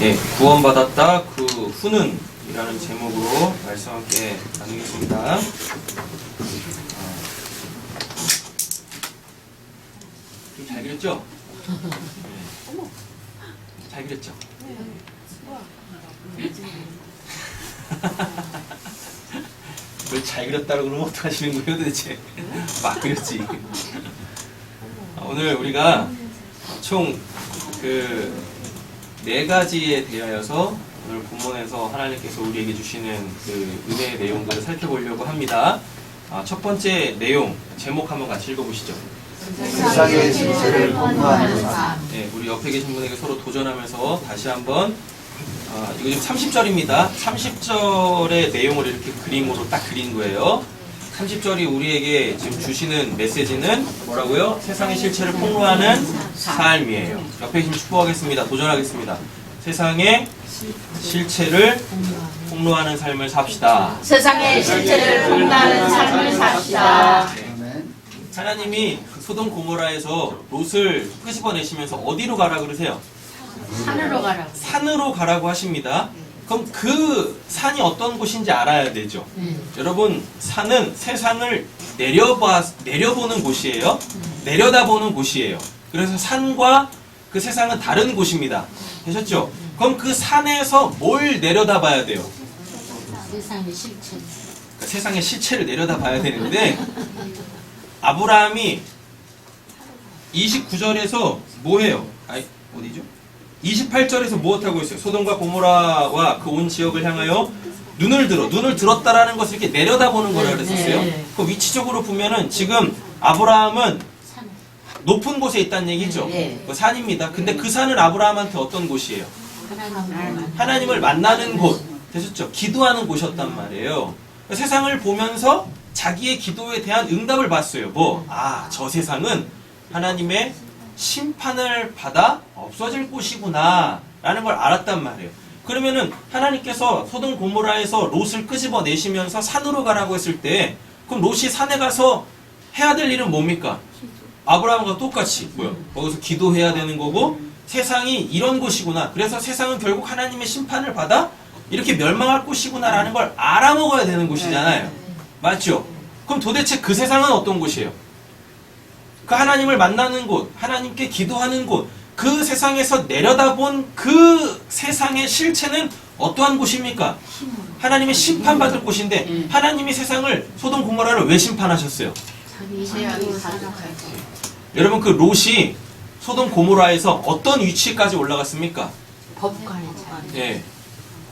예, 구원받았다 그 후는 이라는 제목으로 말씀 함께 나누겠습니다. 잘 그렸죠? 네. 잘 그렸죠? 왜 잘 그렸다고 그러면 어떡하시는 거예요 도대체? 막 그렸지. 오늘 우리가 총 네 가지에 대하여서 오늘 본문에서 하나님께서 우리에게 주시는 그 은혜의 내용들을 살펴보려고 합니다. 첫 번째 내용, 제목 한번 같이 읽어보시죠. 세상의 실체를 공부하는 삶. 네, 우리 옆에 계신 분에게 서로 도전하면서 다시 한번 이거 지금 30절입니다. 30절의 내용을 이렇게 그림으로 딱 그린 거예요. 30절이 우리에게 지금 주시는 메시지는 뭐라고요? 세상의 실체를 폭로하는 삶이에요. 옆에 계시면 축복하겠습니다. 도전하겠습니다. 세상의 실체를 폭로하는 삶을 삽시다. 세상의 실체를 폭로하는 삶을 삽시다. 하나님이 소돔 고모라에서 롯을 끄집어내시면서 어디로 가라 그러세요? 산으로 가라고. 산으로 가라고 하십니다. 그럼 그 산이 어떤 곳인지 알아야 되죠. 여러분, 산은 세상을 내려보는 곳이에요. 내려다보는 곳이에요. 그래서 산과 그 세상은 다른 곳입니다. 되셨죠? 그럼 그 산에서 뭘 내려다봐야 돼요? 세상의 실체. 그러니까 세상의 실체를 내려다봐야 되는데 아브라함이 29절에서 뭐해요? 어디죠? 28절에서 무엇하고 있어요? 소돔과 고모라와 그 온 지역을 향하여 눈을 들었다라는 것을 이렇게 내려다보는 거라 그랬었어요. 그 위치적으로 보면은 지금 아브라함은 높은 곳에 있다는 얘기죠. 그 산입니다. 근데 그 산은 아브라함한테 어떤 곳이에요? 하나님을 만나는 곳. 되셨죠? 기도하는 곳이었단 말이에요. 세상을 보면서 자기의 기도에 대한 응답을 봤어요. 저 세상은 하나님의 심판을 받아 없어질 곳이구나 라는 걸 알았단 말이에요. 그러면은 하나님께서 소돔 고모라에서 롯을 끄집어내시면서 산으로 가라고 했을 때 그럼 롯이 산에 가서 해야 될 일은 뭡니까? 아브라함과 똑같이 거기서 기도해야 되는 거고 세상이 이런 곳이구나. 그래서 세상은 결국 하나님의 심판을 받아 이렇게 멸망할 곳이구나 라는 걸 알아먹어야 되는 곳이잖아요. 맞죠? 그럼 도대체 그 세상은 어떤 곳이에요? 그 하나님을 만나는 곳, 하나님께 기도하는 곳, 그 세상에서 내려다본 그 세상의 실체는 어떠한 곳입니까? 하나님의 심판받을 곳인데 하나님이 세상을 소돔 고모라를 왜 심판하셨어요? 여러분 그 롯이 소돔 고모라에서 어떤 위치까지 올라갔습니까? 법관의 자리. 예.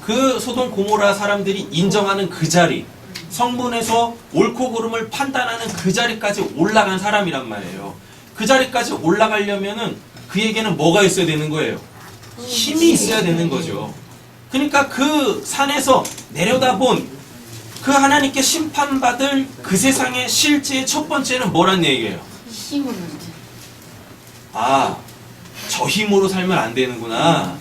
그 소돔 고모라 사람들이 인정하는 그 자리, 성문에서 옳고 그름을 판단하는 그 자리까지 올라간 사람이란 말이에요. 그 자리까지 올라가려면은 그에게는 뭐가 있어야 되는 거예요? 힘이 있어야 되는 거죠. 그러니까 그 산에서 내려다본 그 하나님께 심판받을 그 세상의 실제의 첫 번째는 뭐란 얘기예요? 힘으로. 저 힘으로 살면 안 되는구나.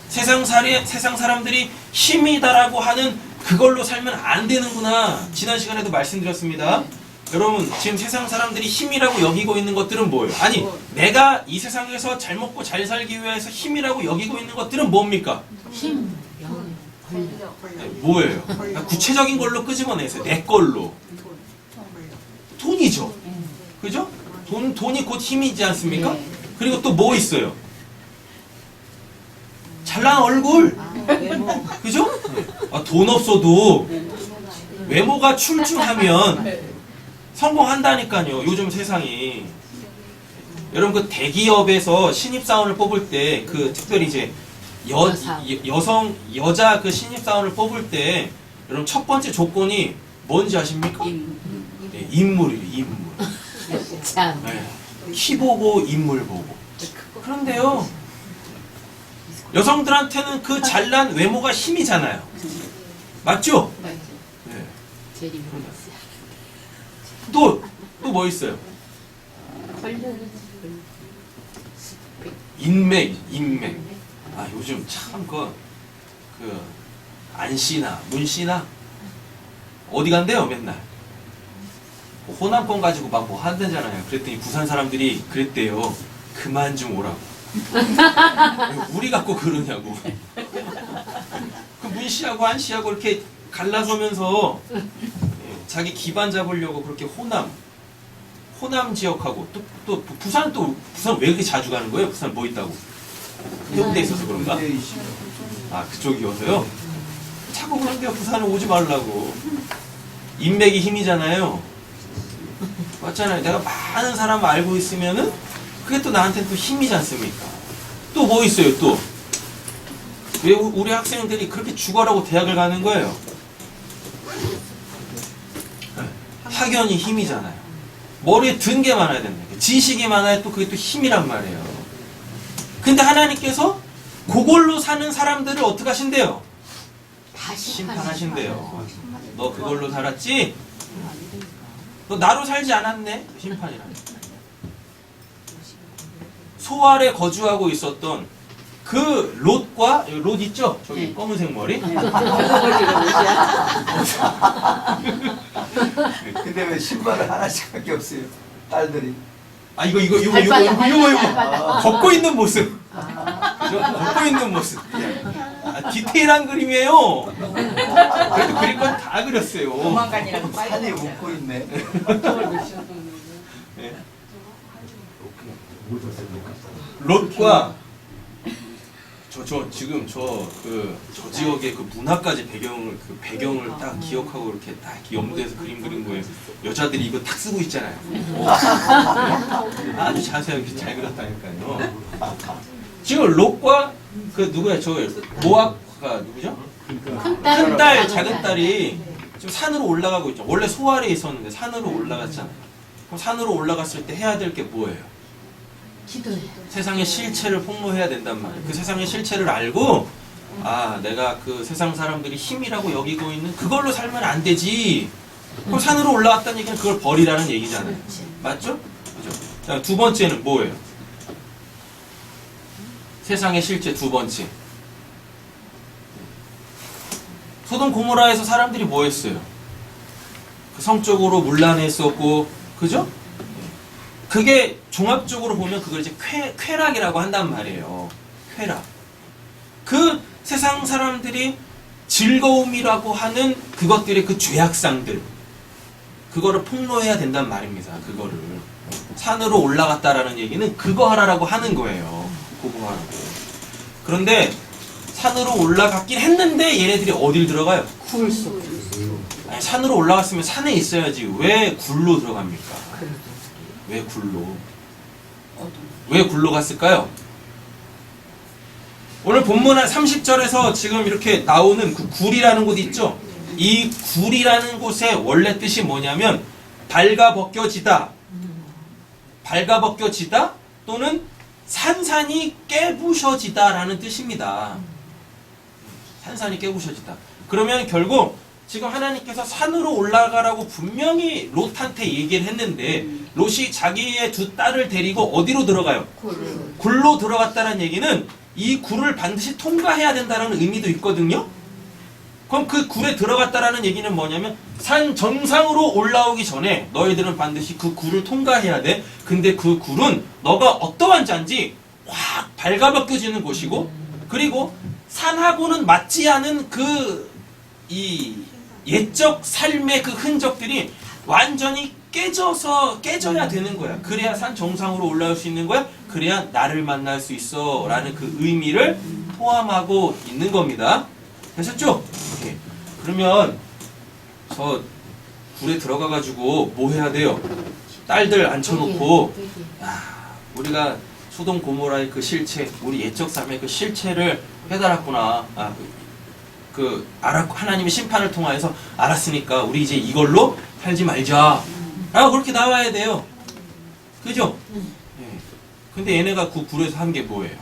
세상 사람들이 힘이다라고 하는 그걸로 살면 안 되는구나. 지난 시간에도 말씀드렸습니다. 여러분 지금 세상 사람들이 힘이라고 여기고 있는 것들은 뭐예요? 아니 내가 이 세상에서 잘 먹고 잘 살기 위해서 힘이라고 여기고 있는 것들은 뭡니까? 힘. 뭐예요? 구체적인 걸로 끄집어내세요. 내 걸로. 돈이죠. 그죠? 돈이 곧 힘이지 않습니까? 그리고 또 뭐 있어요? 잘난 얼굴. 그죠? 돈 없어도 외모가 출중하면 성공한다니까요. 요즘 세상이. 여러분 그 대기업에서 신입사원을 뽑을 때 그 특별히 이제 여자 그 신입사원을 뽑을 때 여러분 첫 번째 조건이 뭔지 아십니까? 네, 인물이에요. 인물. 네. 키 보고 인물 보고. 그런데요. 여성들한테는 그 잘난 외모가 힘이잖아요. 맞죠? 네. 또 뭐 있어요? 인맥. 요즘 참 안씨나 문씨나 어디 간대요 맨날. 호남권 가지고 막 뭐 한다잖아요. 그랬더니 부산 사람들이 그랬대요. 그만 좀 오라고. 우리 갖고 그러냐고. 윤씨하고 한씨하고 이렇게 갈라서면서 자기 기반 잡으려고 그렇게 호남 지역하고 또 부산 왜 그렇게 자주 가는 거예요? 부산 뭐 있다고? 해운대에 있어서 그런가? 아 그쪽이어서요? 자꾸 그런데요. 부산에 오지 말라고. 인맥이 힘이잖아요. 맞잖아요. 내가 많은 사람 알고 있으면은 그게 또 나한테는 또 힘이지 않습니까? 또 뭐 있어요 또? 왜 우리 학생들이 그렇게 죽어라고 대학을 가는 거예요? 학연이 힘이잖아요. 머리에 든 게 많아야 된다. 지식이 많아야 또 그게 또 힘이란 말이에요. 근데 하나님께서 그걸로 사는 사람들을 어떻게 하신대요? 심판하신대요. 너 그걸로 살았지? 너 나로 살지 않았네? 심판이라. 소알에 거주하고 있었던 그 롯과 롯 있죠? 저기 검은색 머리? 근데 왜 신발을 하나씩밖에 없어요? 딸들이. 아 이거 걷고 있는 모습. 걷고 있는 모습. 아, 디테일한 그림이에요. 그래도 그릴 건 다 그렸어요. 도망간이라고 산이 웃고 있네. 네. 롯과 지금 저 지역의 그 문화까지 배경을 딱 기억하고 이렇게 딱 염두에서 그림 그린 거예요. 여자들이 이거 딱 쓰고 있잖아요. 아주 자세하게 잘 그렸다니까요. 지금 롯과 그 누구야 저 모압가 누구죠? 큰 딸, 작은 딸이 지금 산으로 올라가고 있죠. 원래 소알에 있었는데 산으로 올라갔잖아요. 그럼 산으로 올라갔을 때 해야 될 게 뭐예요? 기도해. 세상의 실체를 폭로해야 된단 말이에요. 그 세상의 실체를 알고 아 내가 그 세상 사람들이 힘이라고 여기고 있는 그걸로 살면 안 되지. 그럼 산으로 올라갔다는 얘기는 그걸 버리라는 얘기잖아요. 맞죠? 그죠? 자, 두 번째는 뭐예요? 세상의 실체 두 번째. 소돔 고모라에서 사람들이 뭐 했어요? 그 성적으로 문란했었고, 그죠? 그게 종합적으로 보면 그걸 이제 쾌락이라고 한단 말이에요. 쾌락. 그 세상 사람들이 즐거움이라고 하는 그것들의 그 죄악상들. 그거를 폭로해야 된단 말입니다. 그거를. 산으로 올라갔다라는 얘기는 그거 하라고 하는 거예요. 그거 하라고. 그런데 산으로 올라갔긴 했는데 얘네들이 어딜 들어가요? 굴 속. 아니, 산으로 올라갔으면 산에 있어야지. 왜 굴로 들어갑니까? 왜 굴로? 왜 굴로 갔을까요? 오늘 본문 30절에서 지금 이렇게 나오는 그 굴이라는 곳 있죠? 이 굴이라는 곳의 원래 뜻이 뭐냐면 발가벗겨지다. 발가벗겨지다 또는 산산이 깨부셔지다라는 뜻입니다. 산산이 깨부셔지다. 그러면 결국 지금 하나님께서 산으로 올라가라고 분명히 롯한테 얘기를 했는데 롯이 자기의 두 딸을 데리고 어디로 들어가요? 굴로 들어갔다는 얘기는 이 굴을 반드시 통과해야 된다는 의미도 있거든요. 그럼 그 굴에 들어갔다라는 얘기는 뭐냐면 산 정상으로 올라오기 전에 너희들은 반드시 그 굴을 통과해야 돼. 근데 그 굴은 너가 어떠한 자인지 확 발가벗겨지는 곳이고 그리고 산하고는 맞지 않은 이 옛적 삶의 그 흔적들이 완전히 깨져야 되는 거야. 그래야 산 정상으로 올라올 수 있는 거야. 그래야 나를 만날 수 있어 라는 그 의미를 포함하고 있는 겁니다. 되셨죠? 오케이. 그러면 저 굴에 들어가가지고 뭐 해야 돼요? 딸들 앉혀놓고 우리가 소돔 고모라의 그 실체, 우리 옛적 삶의 그 실체를 깨달았구나. 하나님의 심판을 통하여서 알았으니까 우리 이제 이걸로 살지 말자. 라고 그렇게 나와야 돼요. 그죠? 예. 근데 얘네가 그 굴에서 한 게 뭐예요?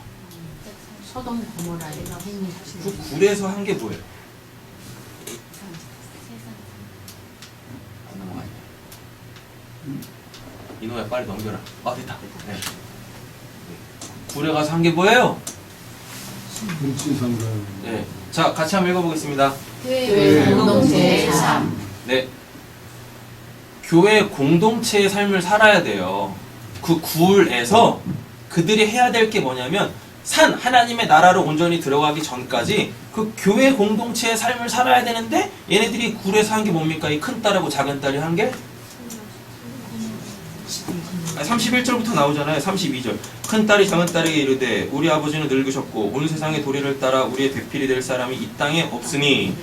소돔 고모라의 행위. 그 굴에서 한 게 뭐예요? 안 넘어가냐? 이놈야 빨리 넘겨라. 아 됐다. 네. 굴에 가서 한 게 뭐예요? 네. 자, 같이 한번 읽어보겠습니다. 교회 공동체의 삶. 네. 교회 공동체의 삶을 살아야 돼요. 그 굴에서 그들이 해야 될 게 뭐냐면 산 하나님의 나라로 온전히 들어가기 전까지 그 교회 공동체의 삶을 살아야 되는데 얘네들이 굴에서 한 게 뭡니까? 이 큰 딸하고 작은 딸이 한 게? 31절부터 나오잖아요. 32절. 큰 딸이 작은 딸에게 이르되 우리 아버지는 늙으셨고 온 세상의 도리를 따라 우리의 대필이 될 사람이 이 땅에 없으니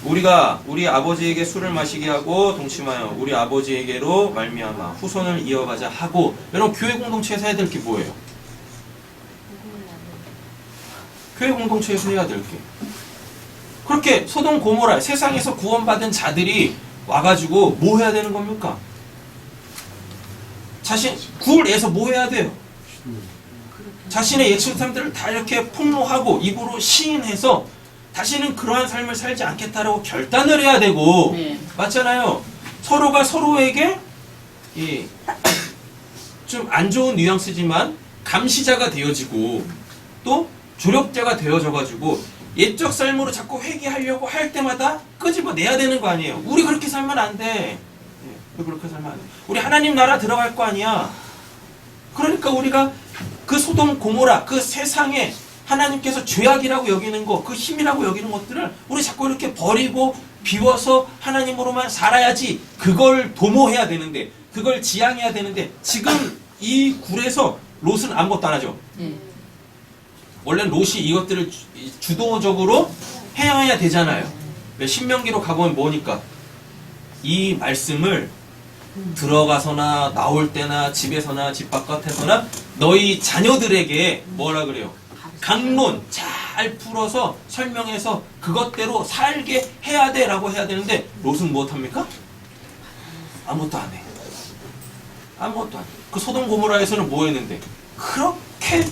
우리가 우리 아버지에게 술을 마시게 하고 동침하여 우리 아버지에게로 말미암아 후손을 이어가자 하고. 여러분 교회 공동체에서 해야 될 게 뭐예요? 교회 공동체에서 해야 될 게 그렇게 소돔 고모라 세상에서 구원받은 자들이 와가지고 뭐 해야 되는 겁니까? 자신 굴에서 뭐 해야 돼요? 자신의 예측 삶들을 다 이렇게 폭로하고 입으로 시인해서 다시는 그러한 삶을 살지 않겠다라고 결단을 해야 되고 네. 맞잖아요. 서로가 서로에게 좀 안 좋은 뉘앙스지만 감시자가 되어지고 또 조력자가 되어져가지고 옛적 삶으로 자꾸 회귀하려고 할 때마다 끄집어내야 되는 거 아니에요. 우리 그렇게 살면 안 돼. 왜 그렇게 살면 안 돼? 우리 하나님 나라 들어갈 거 아니야. 그러니까 우리가 그 소돔 고모라 그 세상에 하나님께서 죄악이라고 여기는 것, 그 힘이라고 여기는 것들을 우리 자꾸 이렇게 버리고 비워서 하나님으로만 살아야지 그걸 도모해야 되는데 그걸 지향해야 되는데 지금 이 굴에서 롯은 아무것도 안 하죠. 원래 롯이 이것들을 주도적으로 해야 되잖아요. 신명기로 가보면 뭐니까 이 말씀을 들어가서나 나올 때나 집에서나 집 바깥에서나 너희 자녀들에게 뭐라 그래요? 강론 잘 풀어서 설명해서 그것대로 살게 해야 돼 라고 해야 되는데 롯은 무엇합니까? 아무것도 안 해. 아무것도 안 해. 그 소돔 고모라에서는 뭐 했는데? 그렇게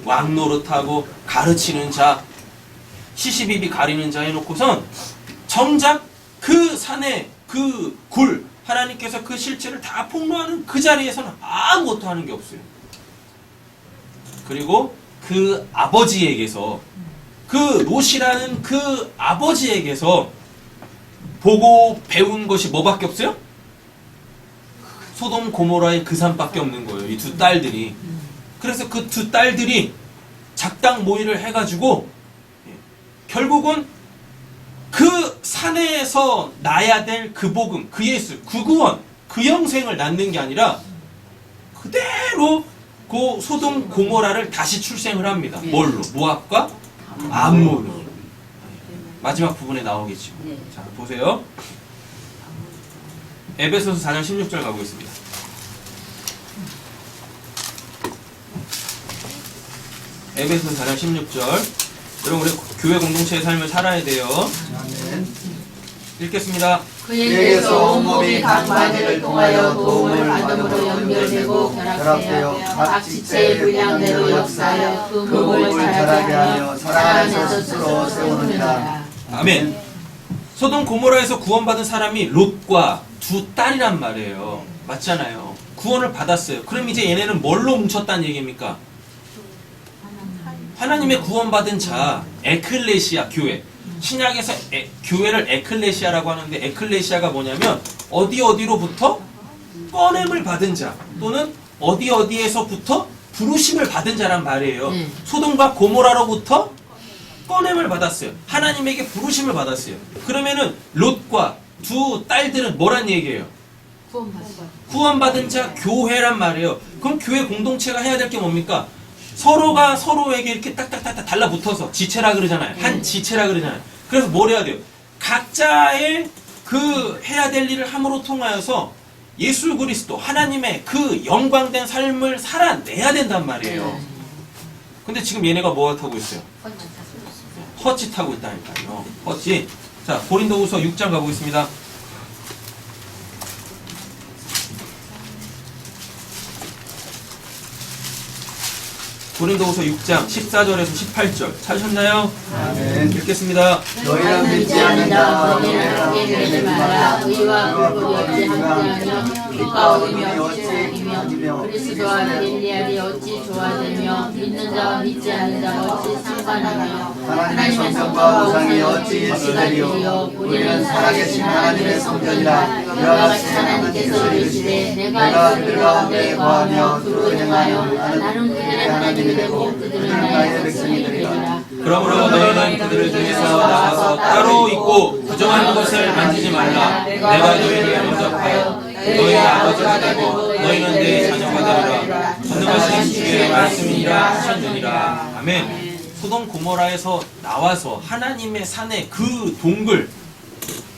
왕 노릇하고 가르치는 자, 시시비비 가리는 자 해놓고선 정작 그 산에 그 굴 하나님께서 그 실체를 다 폭로하는 그 자리에서는 아무것도 하는 게 없어요. 그리고 그 아버지에게서 그 롯이라는 그 아버지에게서 보고 배운 것이 뭐밖에 없어요? 소돔 고모라의 그 산밖에 없는 거예요. 이 두 딸들이. 그래서 그 두 딸들이 작당 모의를 해가지고 결국은 그 산에서 나야 될 그 복음, 그 예수, 그 구원, 그 영생을 낳는 게 아니라 그대로 그 소돔 고모라를 다시 출생을 합니다. 뭘로? 모압과 암몬으로. 마지막 부분에 나오겠죠. 자, 보세요. 에베소서 4장 16절 가고 있습니다. 에베소서 4장 16절. 여러분 우리 교회 공동체의 삶을 살아야 돼요. 읽겠습니다. 그에게서 온몸이 각 마디를 통하여 도움을 받음으로 연결되고 결합되어 각 지체의 분량대로 역사하여 그 몸을 자라게 하며 사랑 안에서 스스로 세우느니라. 아멘. 소돔 고모라에서 구원받은 사람이 롯과 두 딸이란 말이에요. 맞잖아요. 구원을 받았어요. 그럼 이제 얘네는 뭘로 뭉쳤다는 얘기입니까? 하나님의 구원받은 자, 에클레시아, 교회. 신약에서 교회를 에클레시아라고 하는데 에클레시아가 뭐냐면 어디로부터 꺼냄을 받은 자 또는 어디에서부터 부르심을 받은 자란 말이에요. 소돔과 고모라로부터 꺼냄을 받았어요. 하나님에게 부르심을 받았어요. 그러면은 롯과 두 딸들은 뭐란 얘기예요? 구원받은 자 교회란 말이에요. 그럼 교회 공동체가 해야 될 게 뭡니까? 서로가 서로에게 이렇게 딱딱딱딱 달라붙어서 지체라 그러잖아요. 한 지체라 그러잖아요. 그래서 뭘 해야 돼요? 각자의 그 해야 될 일을 함으로 통하여서 예수 그리스도 하나님의 그 영광된 삶을 살아내야 된단 말이에요. 근데 지금 얘네가 뭐 하고 있어요? 헛짓하고 있다니까요. 헛짓. 자, 고린도후서 6장 가보겠습니다. 고린도후서 6장 14절에서 18절 찾으셨나요? 아멘. 읽겠습니다. 너희는 믿지 않는 자 너희는 함께 되지 말라. 의와 불법이 어찌 함께하며 빛과 어둠이 어찌 어기며 그리스도와 엘리야리 어찌 조화되며 믿는 자와 믿지 않는 자가 어찌 상관하며 하나님의 성과 우상이 어찌 일치가 되리요. 우리는 살아계신 하나님의 성전이라. 이와 같이 하나님께서 이르시되 내가 그들 가운데 거하며 두루 행하여 나는 그들의 하나님이 되고 그들은 나의 백성이 되리라. 그러므로 너희는 그들 중에서 나가서 따로 있고 부정한 것을 만지지 말라. 내가 너희를 영접하여 너희의 아버지가 되고 너희는 내 자녀가 되리라. 전능하신 주의 말씀이라 하셨느니라. 아멘. 소돔 고모라에서 나와서 하나님의 산에 그 동굴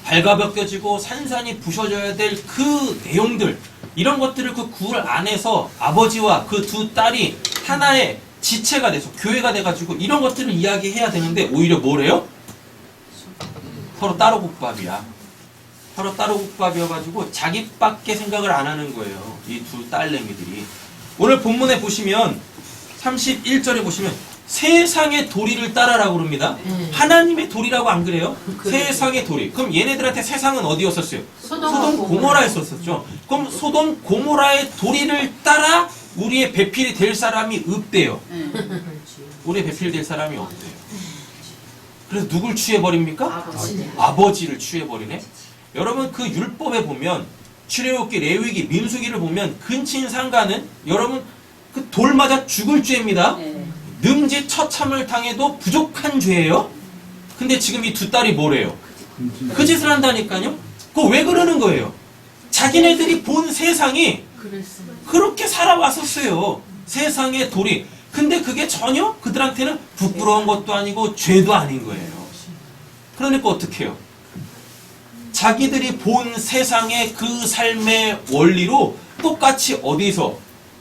발가벗겨지고 산산이 부셔져야 될 그 내용들, 이런 것들을 그 굴 안에서 아버지와 그 두 딸이 하나의 지체가 돼서 교회가 돼가지고 이런 것들을 이야기해야 되는데 오히려 뭐래요? 서로 따로 국밥이야. 서로 따로 국밥이어가지고 자기밖에 생각을 안 하는 거예요. 이 두 딸내미들이. 오늘 본문에 보시면 31절에 보시면 세상의 도리를 따라라고 그럽니다. 하나님의 도리라고 안 그래요? 세상의 도리. 그럼 얘네들한테 세상은 어디였었어요? 소돔 고모라였었죠. 그럼 소돔 고모라의 도리를 따라 우리의 배필이 될 사람이 없대요. 우리의 배필이 될 사람이 없대요. 그래서 누굴 취해버립니까? 아버지를 취해버리네. 여러분 그 율법에 보면 출애굽기, 레위기, 민수기를 보면 근친상간은 여러분 그 돌 맞아 죽을 죄입니다. 능지 처참을 당해도 부족한 죄예요. 근데 지금 이 두 딸이 뭐래요? 그 짓을 한다니까요. 그거 왜 그러는 거예요? 자기네들이 본 세상이 그렇게 살아왔었어요. 세상의 도리. 근데 그게 전혀 그들한테는 부끄러운 것도 아니고 죄도 아닌 거예요. 그러니까 어떻게 해요? 자기들이 본 세상의 그 삶의 원리로 똑같이 어디서?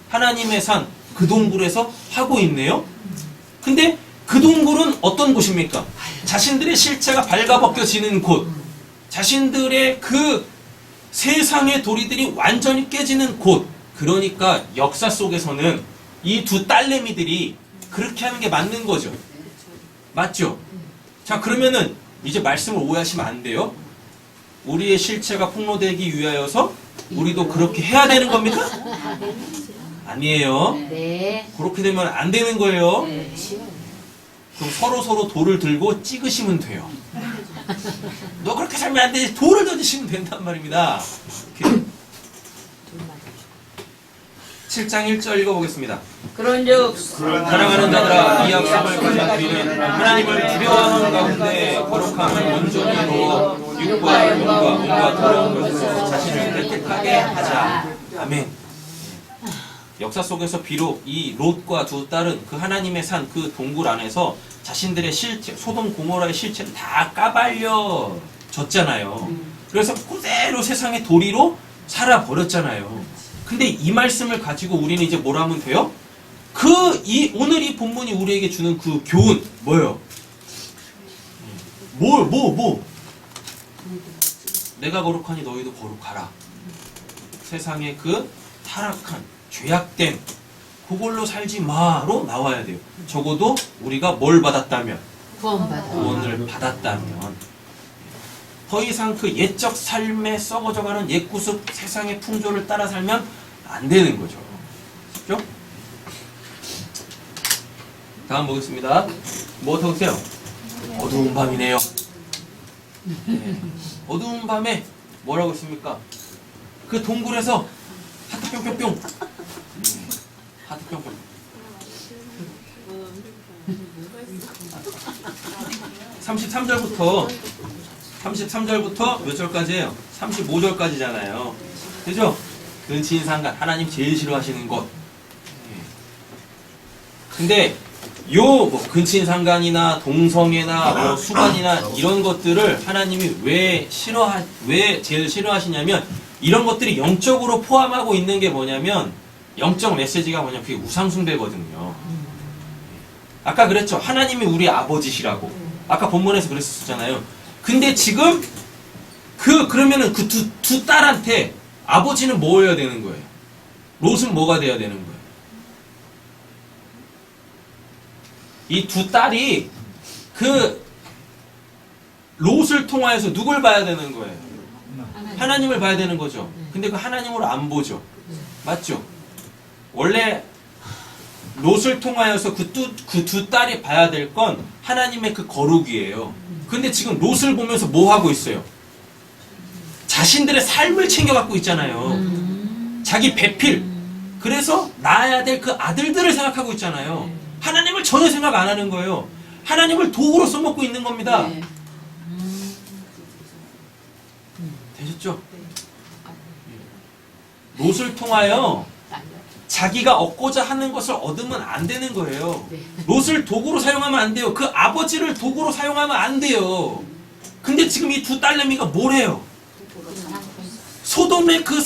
하나님의 산, 그 동굴에서 하고 있네요. 근데 그 동굴은 어떤 곳입니까? 자신들의 실체가 발가벗겨지는 곳, 자신들의 그 세상의 도리들이 완전히 깨지는 곳. 그러니까 역사 속에서는 이 두 딸내미들이 그렇게 하는 게 맞는 거죠. 맞죠? 자, 그러면은 이제 말씀을 오해하시면 안 돼요. 우리의 실체가 폭로되기 위하여서 우리도 그렇게 해야 되는 겁니까? 아니에요. 네. 그렇게 되면 안 되는 거예요. 네. 그럼 서로 돌을 들고 찍으시면 돼요. 너 그렇게 살면 안 되지. 돌을 던지시면 된단 말입니다. 이렇게. 7장 1절 읽어보겠습니다. 그런즉 사랑하는 자들아, 이 약속을 가진 우리는 하나님을 두려워하는 가운데 거룩함을 온전히 이루어 육과 영과 온갖 더러운 것에서 자신을 깨끗하게 하자. 아멘. 역사 속에서 비록 이 롯과 두 딸은 그 하나님의 산 그 동굴 안에서 자신들의 실체, 소돔 고모라의 실체를 다 까발려졌잖아요. 그래서 그대로 세상의 도리로 살아버렸잖아요. 근데 이 말씀을 가지고 우리는 이제 뭘 하면 돼요? 오늘 이 본문이 우리에게 주는 그 교훈, 뭐예요? 내가 거룩하니 너희도 거룩하라. 세상의 그 타락한, 죄악된, 그걸로 살지 마로 나와야 돼요. 적어도 우리가 뭘 받았다면? 구원을 받았다면. 더 이상 그 옛적 삶에 썩어져가는 옛구습 세상의 풍조를 따라 살면 안 되는 거죠. 그렇죠? 다음 보겠습니다. 뭐 어떠세요? 어두운 밤이네요. 네. 어두운 밤에 뭐라고 했습니까? 그 동굴에서 하트 뿅뿅뿅. 하트 뿅뿅. 33절부터 몇 절까지예요? 35절까지잖아요. 그죠? 근친상간, 하나님 제일 싫어하시는 것. 근데 뭐 근친상간이나 동성애나 뭐 수관이나 이런 것들을 하나님이 왜 제일 싫어하시냐면, 이런 것들이 영적으로 포함하고 있는 게 뭐냐면, 영적 메시지가 뭐냐면 그게 우상숭배거든요. 아까 그랬죠. 하나님이 우리 아버지시라고. 아까 본문에서 그랬었잖아요. 근데 지금 그러면은 그 두 딸한테 아버지는 뭐여야 되는 거예요? 롯은 뭐가 돼야 되는 거예요? 이 두 딸이 그 롯을 통하여서 누굴 봐야 되는 거예요? 하나님을 봐야 되는 거죠. 근데 그 하나님으로 안 보죠. 맞죠? 원래 롯을 통하여서 그 두 딸이 봐야 될 건 하나님의 그 거룩이에요. 근데 지금 롯을 보면서 뭐 하고 있어요? 자신들의 삶을 챙겨갖고 있잖아요. 자기 배필. 그래서 낳아야 될 그 아들들을 생각하고 있잖아요. 하나님을 전혀 생각 안 하는 거예요. 하나님을 도구로 써먹고 있는 겁니다. 네. 되셨죠? 롯을 통하여 자기가 얻고자 하는 것을 얻으면 안 되는 거예요. 롯을 도구로 사용하면 안 돼요. 그 아버지를 도구로 사용하면 안 돼요. 근데 지금 이 두 딸내미가 뭘 해요? 소돔의 그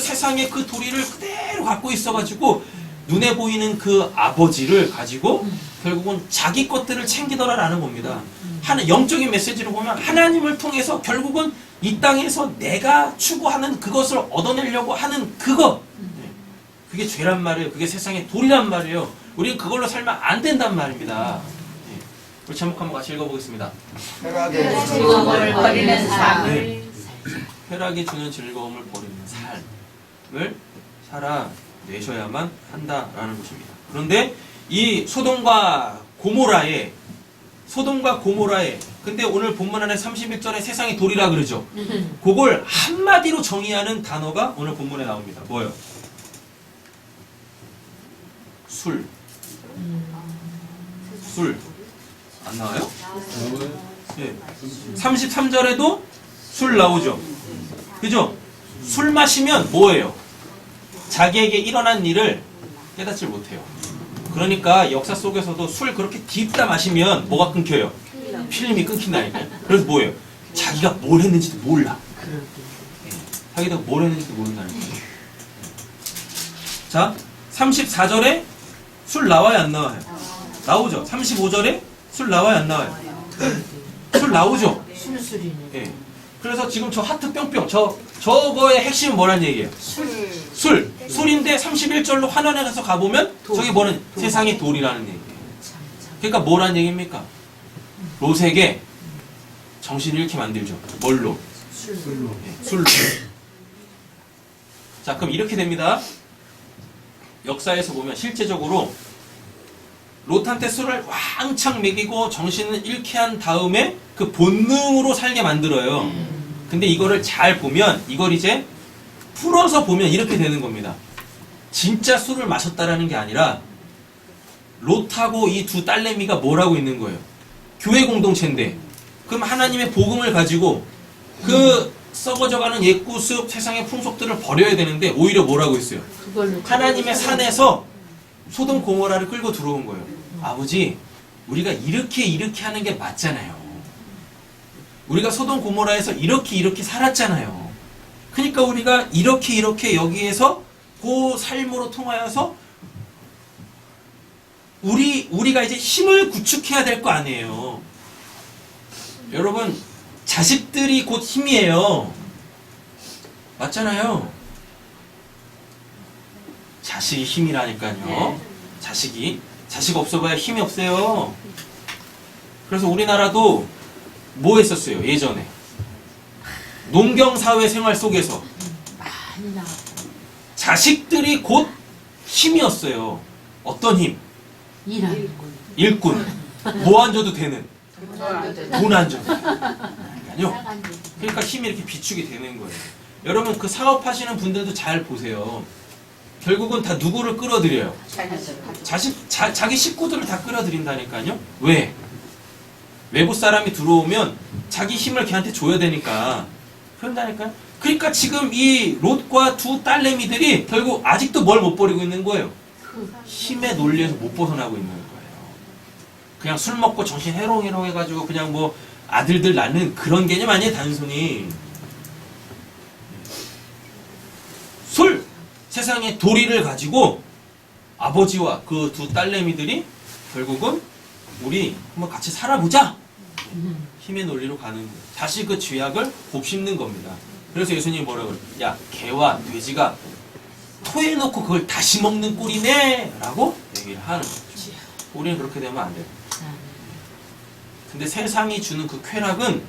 세상의 그 도리를 그대로 갖고 있어가지고 눈에 보이는 그 아버지를 가지고 결국은 자기 것들을 챙기더라라는 겁니다. 영적인 메시지를 보면 하나님을 통해서 결국은 이 땅에서 내가 추구하는 그것을 얻어내려고 하는 그거, 그게 죄란 말이에요. 그게 세상의 도리란 말이에요. 우리는 그걸로 살면 안 된단 말입니다. 우리 제목 한번 같이 읽어보겠습니다. 쾌락의 즐거움을 버리는 삶. 네. 쾌락이 주는 즐거움을 버리는 삶을 살아내셔야만 한다라는 것입니다. 그런데 이 소돔과 고모라에 근데 오늘 본문 안에 31절에 세상의 도리라 그러죠. 그걸 한마디로 정의하는 단어가 오늘 본문에 나옵니다. 뭐예요? 술. 안 나와요? 네. 33절에도 술 나오죠. 그죠? 술 마시면 뭐예요? 자기에게 일어난 일을 깨닫지 못해요. 그러니까 역사 속에서도 술 그렇게 딥다 마시면 뭐가 끊겨요? 필름이 끊긴다니까요. 그래서 뭐예요? 자기가 뭘 했는지도 몰라. 자기가 뭘 했는지도 모른다니까요. 자, 34절에 술 나와요, 안 나와요? 나오죠. 35절에 술 나와요, 안 나와요? 술 나오죠. 술술이네. 예. 그래서 지금 저 하트 뿅뿅 저거의 핵심은 뭐란 얘기예요? 술인데 31절로 환원에 가서 가보면 저기 뭐는 세상의 돌이라는 얘기예요. 그러니까 뭐란 얘기입니까? 롯에게 정신을 잃게 만들죠. 뭘로? 술로. 자, 그럼 이렇게 됩니다. 역사에서 보면 실제적으로 롯한테 술을 왕창 먹이고 정신을 잃게 한 다음에 그 본능으로 살게 만들어요. 근데 이거를 잘 보면, 이걸 이제 풀어서 보면 이렇게 되는 겁니다. 진짜 술을 마셨다라는 게 아니라 롯하고 이 두 딸내미가 뭘 하고 있는 거예요? 교회 공동체인데, 그럼 하나님의 복음을 가지고 그 썩어져가는 옛구습 세상의 풍속들을 버려야 되는데 오히려 뭘 하고 있어요? 하나님의 산에서 소돔 고모라를 끌고 들어온 거예요. 아버지, 우리가 이렇게 하는 게 맞잖아요. 우리가 소돔 고모라에서 이렇게 살았잖아요. 그러니까 우리가 이렇게 여기에서 그 삶으로 통하여서 우리가 이제 힘을 구축해야 될 거 아니에요. 여러분, 자식들이 곧 힘이에요. 맞잖아요. 자식이 힘이라니까요. 자식 없어봐야 힘이 없어요. 그래서 우리나라도 뭐 했었어요? 예전에 농경사회 생활 속에서 자식들이 곧 힘이었어요. 어떤 힘? 일꾼. 뭐 안 줘도 되는. 돈 안 줘도 되는. 그러니까 힘이 이렇게 비축이 되는 거예요. 여러분, 그 사업하시는 분들도 잘 보세요. 결국은 다 누구를 끌어들여요? 자기 식구들을 다 끌어들인다니까요. 왜? 외부 사람이 들어오면 자기 힘을 걔한테 줘야 되니까. 그런다니까요. 그러니까 지금 이 롯과 두 딸내미들이 결국 아직도 뭘 못 버리고 있는 거예요? 힘의 논리에서 못 벗어나고 있는 거예요. 그냥 술 먹고 정신 해롱해롱 해가지고 그냥 뭐 아들들 낳는 그런 개념 아니에요, 단순히. 술! 세상의 도리를 가지고 아버지와 그 두 딸내미들이 결국은 우리 한번 같이 살아보자! 힘의 논리로 가는 거예요. 다시 그 죄악을 곱씹는 겁니다. 그래서 예수님이 뭐라고 그래요? 야, 개와 돼지가 토해놓고 그걸 다시 먹는 꼴이네! 라고 얘기를 하는 거죠. 우리는 그렇게 되면 안 돼요. 근데 세상이 주는 그 쾌락은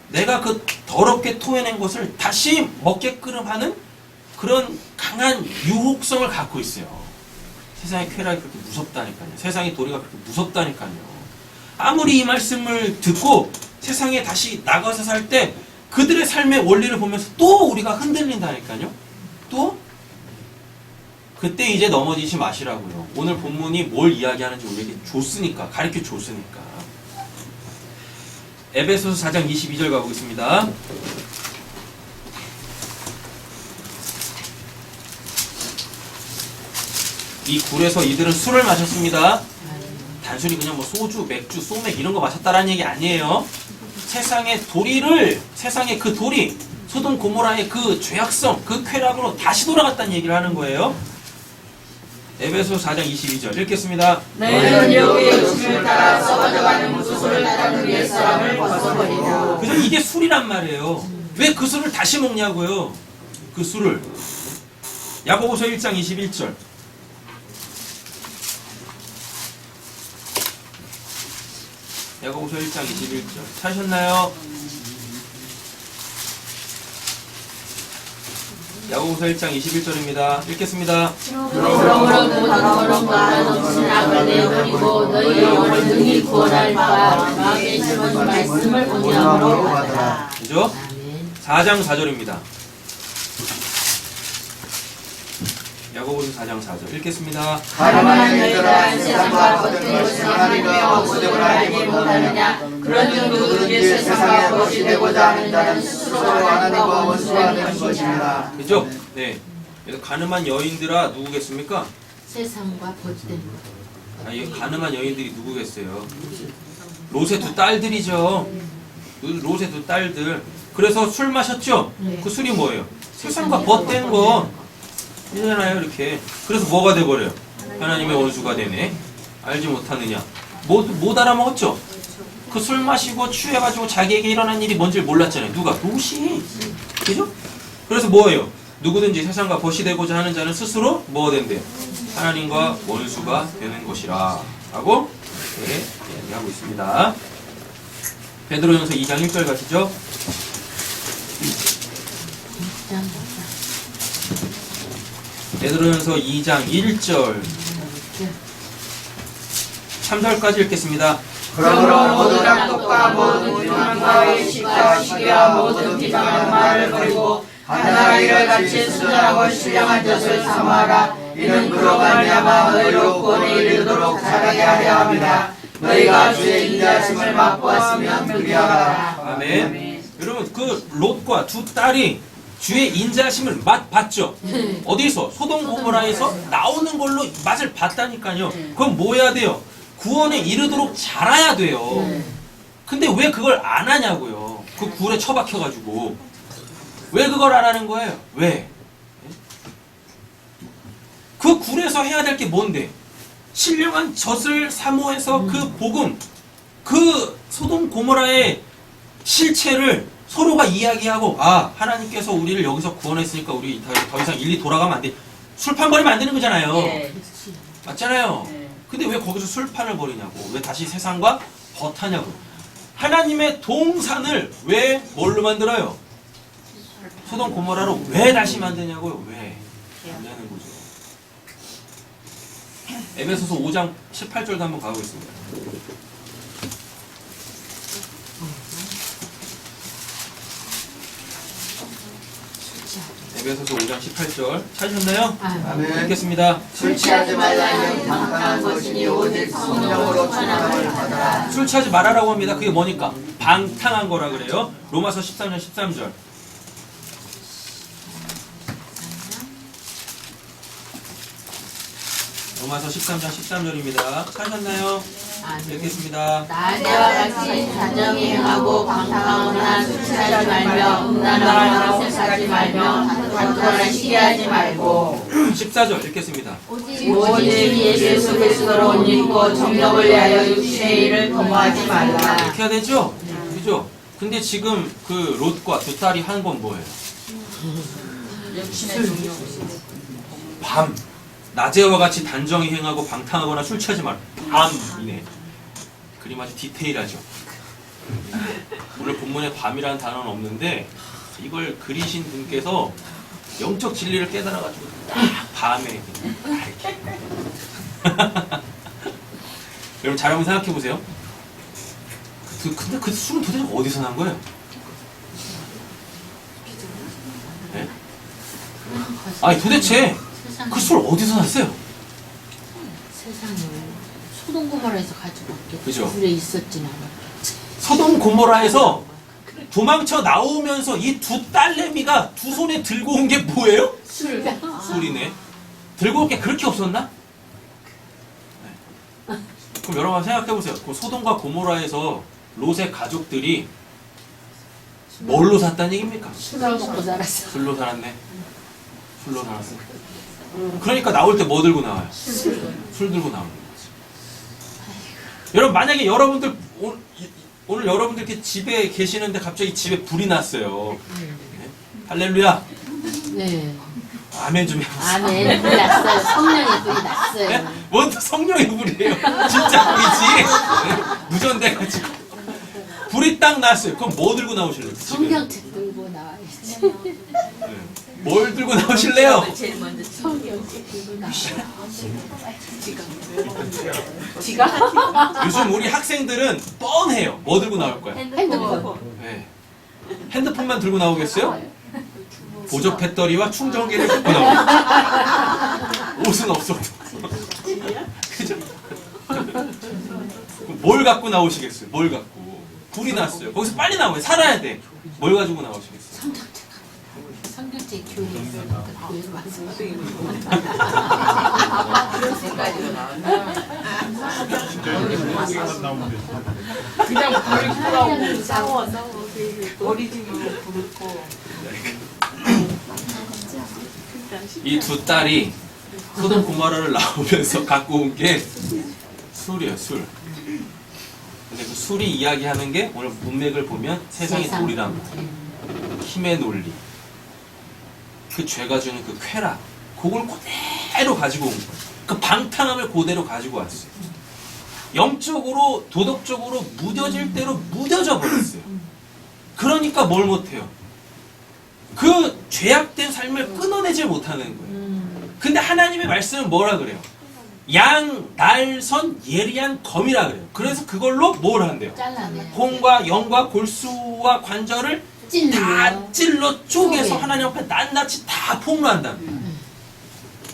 내가 그 더럽게 토해낸 것을 다시 먹게끔 하는 그런 강한 유혹성을 갖고 있어요. 세상의 쾌락이 그렇게 무섭다니까요. 세상의 도리가 그렇게 무섭다니까요. 아무리 이 말씀을 듣고 세상에 다시 나가서 살 때 그들의 삶의 원리를 보면서 또 우리가 흔들린다니까요. 또 그때 이제 넘어지지 마시라고요. 오늘 본문이 뭘 이야기하는지 우리에게 줬으니까, 가르쳐 줬으니까. 에베소서 4장 22절 가보겠습니다. 이 굴에서 이들은 술을 마셨습니다. 단순히 그냥 뭐 소주, 맥주, 소맥 이런 거 마셨다라는 얘기 아니에요. 세상의 그 돌이 소돔 고모라의 그 죄악성, 그 쾌락으로 다시 돌아갔다는 얘기를 하는 거예요. 에베소 4장 22절 읽겠습니다. 너희는 여기의 욕심을 따라 썩어져가는 무술을 따르는 옛 사람을 벗어버리라. 그죠? 이게 술이란 말이에요. 왜 그 술을 다시 먹냐고요. 그 술을. 야고보서 1장 21절. 야고보서 1장 21절. 찾으셨나요? 야고보서 1장 21절입니다. 읽겠습니다. 그러므로 모든 거룩과 넘치는 악을 내어버리고 너희 영혼을 능히 구원할 바 마음에 심어진 말씀을 본향으로 받아라. 그죠? 4장 4절입니다. 야고보서 4장 4절 읽겠습니다. 가늠한 너희가 세상과 겉된 것을 하나님의 모습을 알지 못하느냐. 그런 누구든지 세상의 것이 되고자 하는 자는 스스로 하나님과 원수가 되는 것이니라. 그죠? 네. 그래서 가늠한 여인들아 누구겠습니까? 세상과 겉된 것. 이 가늠한 여인들이 누구겠어요? 롯의 두 딸들이죠. 롯의 두 딸들. 그래서 술 마셨죠? 그 술이 뭐예요? 세상과 벗된 거. 이잖아요, 이렇게. 그래서 뭐가 돼버려요? 하나님의 원수가 되네. 알지 못하느냐. 못 알아먹었죠? 그 술 마시고 취해가지고 자기에게 일어난 일이 뭔지 몰랐잖아요. 누가? 롯이. 그죠? 그래서 뭐예요? 누구든지 세상과 벗이 되고자 하는 자는 스스로 뭐가 된대요? 하나님과 원수가 되는 것이라. 라고 이야기하고 있습니다. 베드로전서 2장 1절 가시죠. 베드로전서 2장 1절 3절까지 읽겠습니다. 그러므로 모든 악독과 모든 비방과 외식과 시기와 모든 비방한 말을 버리고 하나님을 같이 순전하고 신령한 것을 삼아라. 이는 그로 말미암아 너희로 구원에 이르도록 자라게 하려 합니다. 너희가 주의 인자하심을 맛보았으면 그리하라. 아멘. 여러분 그 롯과 두 딸이 주의 인자하심을 맛봤죠. 어디서? 소돔 고모라에서 나오는 걸로 맛을 봤다니까요. 그럼 뭐 해야 돼요? 구원에 이르도록 자라야 돼요. 근데 왜 그걸 안 하냐고요. 그 굴에 처박혀가지고. 왜 그걸 안 하는 거예요? 왜? 그 굴에서 해야 될 게 뭔데? 신령한 젖을 사모해서 그 복음, 그 소돔 고모라의 실체를 서로가 이야기하고, 아, 하나님께서 우리를 여기서 구원했으니까 우리 더 이상 일리 돌아가면 안 돼. 술판 버리면 안 되는 거잖아요. 네. 맞잖아요. 네. 근데 왜 거기서 술판을 버리냐고. 왜 다시 세상과 벗하냐고. 하나님의 동산을 왜 뭘로 만들어요? 소돔 고모라로 왜 다시 만드냐고요. 왜? 안 되는 거죠. 에베소서 5장 18절도 한번 가보겠습니다. 에베소서 5장 18절 찾으셨나요? 아멘. 읽겠습니다. 술 취하지 말라는 방탕한 것이니 오직 성령으로 충만함을 받아라. 술 취하지 말아라고 합니다. 그게 뭐니까? 방탕한 거라 그래요. 로마서 13장 13절. 로마서 13장 13절입니다. 찾으셨나요? 읽겠습니다. 나대와 같이 단정히 행하고 방탕하거나 술 취하지 말며 음란하거나 섹스하지 말며 다투거나 시기하지 말고 14절 읽겠습니다. 오직 예수 그리스도로 옷 입고 정력을 위하여 육신의 일을 도모하지 말라. 이렇게 해야 되죠? 그죠? 근데 지금 그 롯과 두 딸이 한 건 뭐예요? 밤. 낮에와 같이 단정히 행하고 방탕하거나 술 취하지 말. 밤이네. 그림 아주 디테일하죠. 오늘 본문에 밤이라는 단어는 없는데 이걸 그리신 분께서 영적 진리를 깨달아가지고 딱 밤에 이렇게. 여러분 잘 한번 생각해 보세요. 근데 그 술은 도대체 어디서 난 거예요? 아니 도대체 세상에, 그 술 어디서 났어요? 세상에 소동 고모라에서 가지고 왔겠지. 그죠? 그래 있었진 않아. 소돔 고모라에서 도망쳐 나오면서 이 두 딸내미가 두 손에 들고 온 게 뭐예요? 술. 술이네. 들고 올 게 그렇게 없었나? 네. 그럼 여러분 생각해보세요. 그 소돔과 고모라에서 롯의 가족들이 뭘로 샀다는 얘기입니까? 술을 먹고 살았어. 술로 살았네. 술로 살았어. 그러니까 나올 때 뭐 들고 나와요? 술 들고 나오는 거지. 여러분 만약에 여러분들 오늘 여러분들 이렇게 집에 계시는데 갑자기 집에 불이 났어요. 네? 할렐루야. 네. 아멘 좀 해보세요. 아멘. 불이 났어요. 성령의 불이 났어요. 네? 뭔 성령의 불이에요? 진짜 불이지. 네? 무전돼가지고 불이 딱 났어요. 그럼 뭐 들고 나오실래요? 집에? 성경책 들고 나와야지. 네. 뭘 들고 나오실래요? 제일 먼저 성경책 들고 나와야지. 요즘 우리 학생들은 뻔해요. 뭐 들고 나올 거야? 핸드폰. 네. 핸드폰만 들고 나오겠어요? 보조 배터리와 충전기를 갖고 나옵니다. 옷은 없어도. 그죠? 그럼 뭘 갖고 나오시겠어요? 뭘 갖고? 불이 났어요. 거기서 빨리 나와요. 살아야 돼. 뭘 가지고 나오시겠어요? 성경책. 성경책 교회 교회로 그냥 불을 끄라고 싸워서 어리지면 불을 꺼. 이 두 딸이 소돔 고모라를 나오면서 갖고 온 게 술이에요, 술. 근데 그 술이 이야기하는 게 오늘 문맥을 보면 세상의 세상. 도리란 말이에요. 힘의 논리. 그 죄가 주는 그 쾌락. 그걸 그대로 가지고 온 거예요. 그 방탕함을 그대로 가지고 왔어요. 영적으로, 도덕적으로 무뎌질 대로 무뎌져 버렸어요. 그러니까 뭘 못해요? 그 죄악된 삶을 끊어내질 못하는 거예요. 근데 하나님의 말씀은 뭐라 그래요? 양, 날, 선, 예리한 검이라 그래요. 그래서 그걸로 뭘 한대요? 잘라내. 혼과 영과 골수와 관절을 다 찔러 쪼개서 하나님 앞에 낱낱이 다 폭로한다.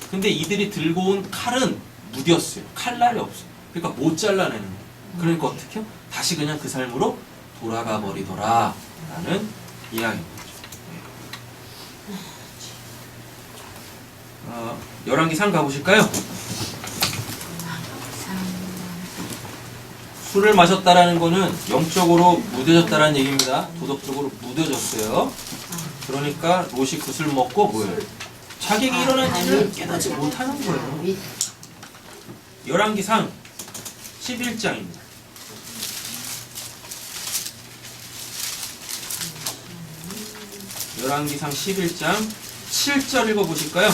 근데 이들이 들고 온 칼은 무뎠어요. 칼날이 없어요. 그러니까 못 잘라내는 거예요. 그러니까 어떻게 해요? 다시 그냥 그 삶으로 돌아가 버리더라 라는 이야기입니다. 열왕기상 가보실까요? 술을 마셨다라는 거는 영적으로 무뎌졌다라는 얘기입니다. 도덕적으로 무뎌졌어요. 그러니까 롯이 그 술 먹고 뭐예요? 자기에게 일어난 일을 깨닫지 못하는 거예요. 열왕기상 11장입니다. 열왕기상 11장 7절 읽어보실까요?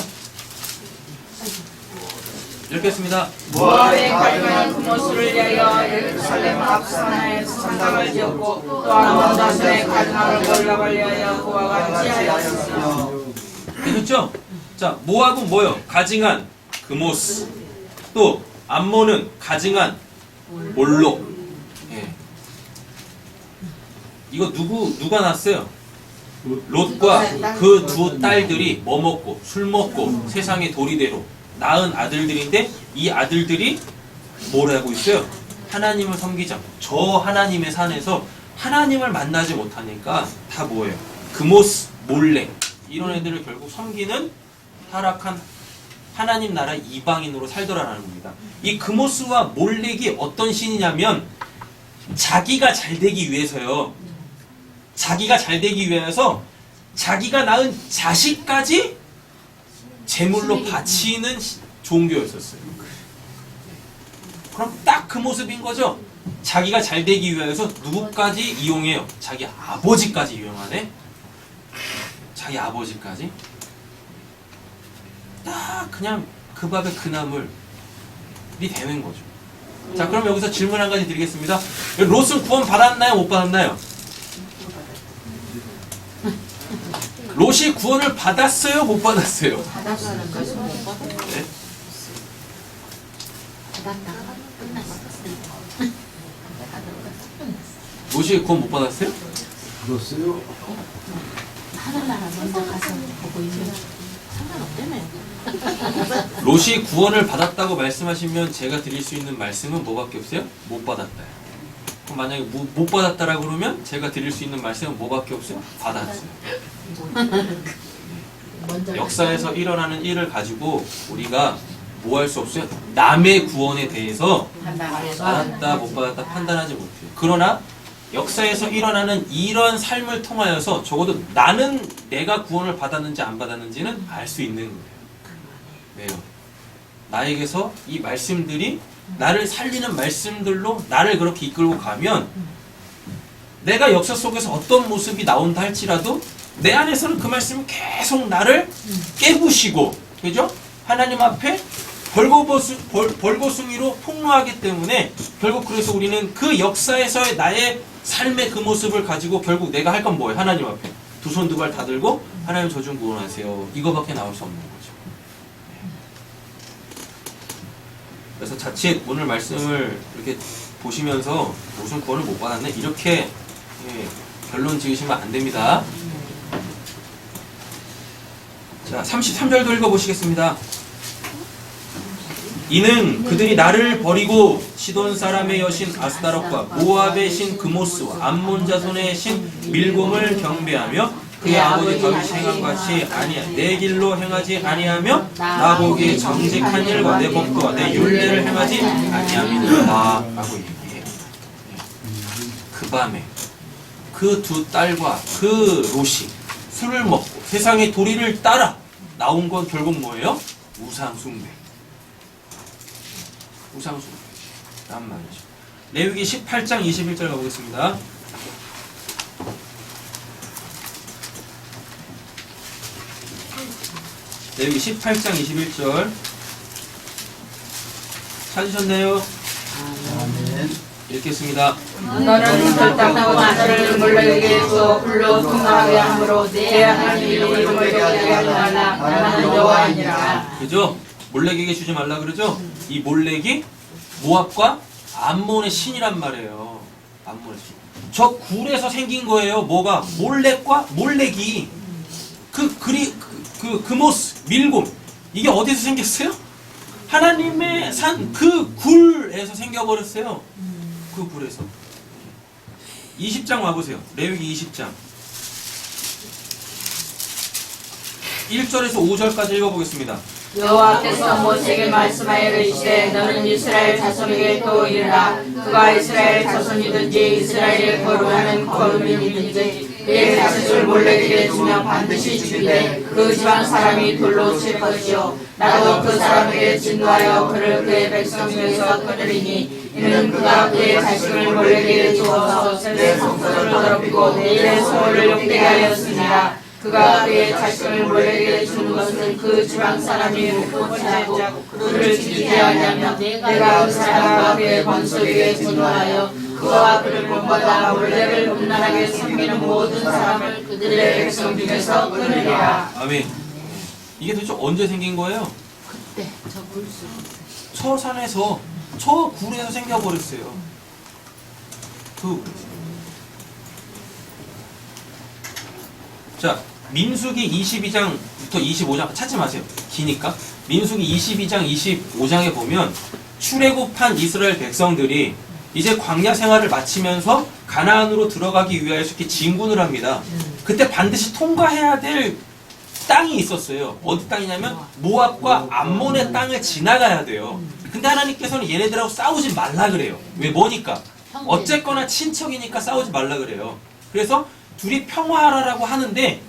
읽겠습니다. 모압의 갈망한 그모스를 위하여 예루살렘 앞산하에서 성당을 지었고 또 아몬다스의 갈망을 몰락을 위하여 그와 같이 하였으며. 되셨죠? 자, 모압은 뭐요? 가증한 그모스. 또 암몬은 가증한 몰록. 예. 이거 누가 났어요? 롯과 그 두 딸들이 뭐 먹고 술 먹고 세상의 도리대로 낳은 아들들인데 이 아들들이 뭘 하고 있어요? 하나님을 섬기지 않고 저 하나님의 산에서 하나님을 만나지 못하니까 다 뭐예요? 그모스, 몰렉 이런 애들을 결국 섬기는 타락한 하나님 나라 이방인으로 살더라라는 겁니다. 이 그모스와 몰렉이 어떤 신이냐면 자기가 잘 되기 위해서요. 자기가 잘 되기 위해서 자기가 낳은 자식까지 제물로 바치는 종교였었어요. 그럼 딱 그 모습인 거죠. 자기가 잘 되기 위해서 누구까지 이용해요? 자기 아버지까지 이용하네. 자기 아버지까지. 딱 그냥 그 밥에 그 나물이 되는 거죠. 자, 그럼 여기서 질문 한 가지 드리겠습니다. 롯은 구원 받았나요? 못 받았나요? 롯이 구원을 받았어요? 못 받았어요? 받았다는 것은 못 받았다. 네? 받았다가 끝났어. 롯이 구원 못 받았어요? 들었어요? 하늘나라 먼저 가서 보고 있는 상관없다며. 롯이 구원을 받았다고 말씀하시면 제가 드릴 수 있는 말씀은 뭐밖에 없어요? 못 받았다. 그럼 만약에 못 받았다라고 그러면 제가 드릴 수 있는 말씀은 뭐밖에 없어요? 받았어요. 먼저 역사에서 일어나는 일을 가지고 우리가 뭐 할 수 없어요? 남의 구원에 대해서 받았다 못 받았다 판단하지 못해요. 그러나 역사에서 일어나는 이런 삶을 통하여서 적어도 나는 내가 구원을 받았는지 안 받았는지는 알 수 있는 거예요. 왜요? 나에게서 이 말씀들이 나를 살리는 말씀들로 나를 그렇게 이끌고 가면 내가 역사 속에서 어떤 모습이 나온다 할지라도 내 안에서는 그 말씀이 계속 나를 깨부시고, 그죠? 하나님 앞에 벌거숭이로 폭로하기 때문에 결국 그래서 우리는 그 역사에서의 나의 삶의 그 모습을 가지고 결국 내가 할 건 뭐예요? 하나님 앞에 두 손 두 발 다 들고 하나님 저 좀 구원하세요. 이거밖에 나올 수 없는 거죠. 그래서 자칫 오늘 말씀을 이렇게 보시면서 무슨 구원을 못 받았네 이렇게 결론 지으시면 안 됩니다. 자, 33절도 읽어보시겠습니다. 이는 그들이 나를 버리고 시돈 사람의 여신 아스타롯과 모압의 신 그모스와 암몬 자손의 신 밀곰을 경배하며 그의 아버지 다윗이 행한 같이 내 길로 행하지 아니하며 나 보기에 정직한 일과 내 법도와 내 율례를 행하지 아니함이니라 라고 얘기해요. 그 밤에 그 두 딸과 그 롯이 술을 먹고 세상의 도리를 따라 나온 건 결국 뭐예요? 우상숭배. 우상숭배란 말이죠. 레위기 18장 21절 가보겠습니다. 레위기 18장 21절 찾으셨나요? 아멘. 읽겠습니다. 너는 설탕하고 나를 몰래에게 줘 불로 통하게 함으로 내 하나님 이름을 멀리하게 하지 말라. 나는 여호와이니라. 그죠? 몰렉에게 주지 말라 그러죠? 이 몰렉이 모압과 암몬의 신이란 말이에요. 암몬의 신. 저 굴에서 생긴 거예요. 뭐가? 몰렉과 몰렉이 그모스 밀곰 이게 어디서 생겼어요? 하나님의 산 그 굴에서 생겨버렸어요. 그 굴에서. 20장 와보세요. 레위기 20장 1절에서 5절까지 읽어보겠습니다. 여호와께서 모세에게 말씀하여 이르시되 너는 이스라엘 자손에게 또 이르라. 그가 이스라엘 자손이든지 이스라엘의 거룩하는 거룩인이든지 내 자식을 몰래에게 주면 반드시 죽이되 그 지방 사람이 돌로 칠 것이요 나도 그 사람에게 진노하여 그를 그의 백성 중에서 끊으리니 이는 그가 그의 자식을 몰래에게 주어서 내 성소를 더럽히고 내 소를 욕되게 하였으니라. 그가 그의 자식을 몰래에게 주는 것은 그 지방 사람이 묵고치 않고 그를 죽이지 아니하며 내가 그 사람과 그의 권속에게 진노하여 그와 그를 본받아 몰래를 음란하게 섬기는 모든 사람을 그들의 백성 중에서 끊으리라. 아멘. 이게 도대체 언제 생긴 거예요? 그때 저 물수. 저 산에서 저 굴에서 생겨버렸어요. 자, 민수기 22장부터 25장 찾지 마세요. 기니까. 민수기 22장 25장에 보면 출애굽한 이스라엘 백성들이 이제 광야 생활을 마치면서 가나안으로 들어가기 위하여서 이렇게 진군을 합니다. 그때 반드시 통과해야 될 땅이 있었어요. 어디 땅이냐면 모압과 암몬의 땅을 지나가야 돼요. 근데 하나님께서는 얘네들하고 싸우지 말라 그래요. 왜? 뭐니까? 어쨌거나 친척이니까 싸우지 말라 그래요. 그래서 둘이 평화하라고 하는데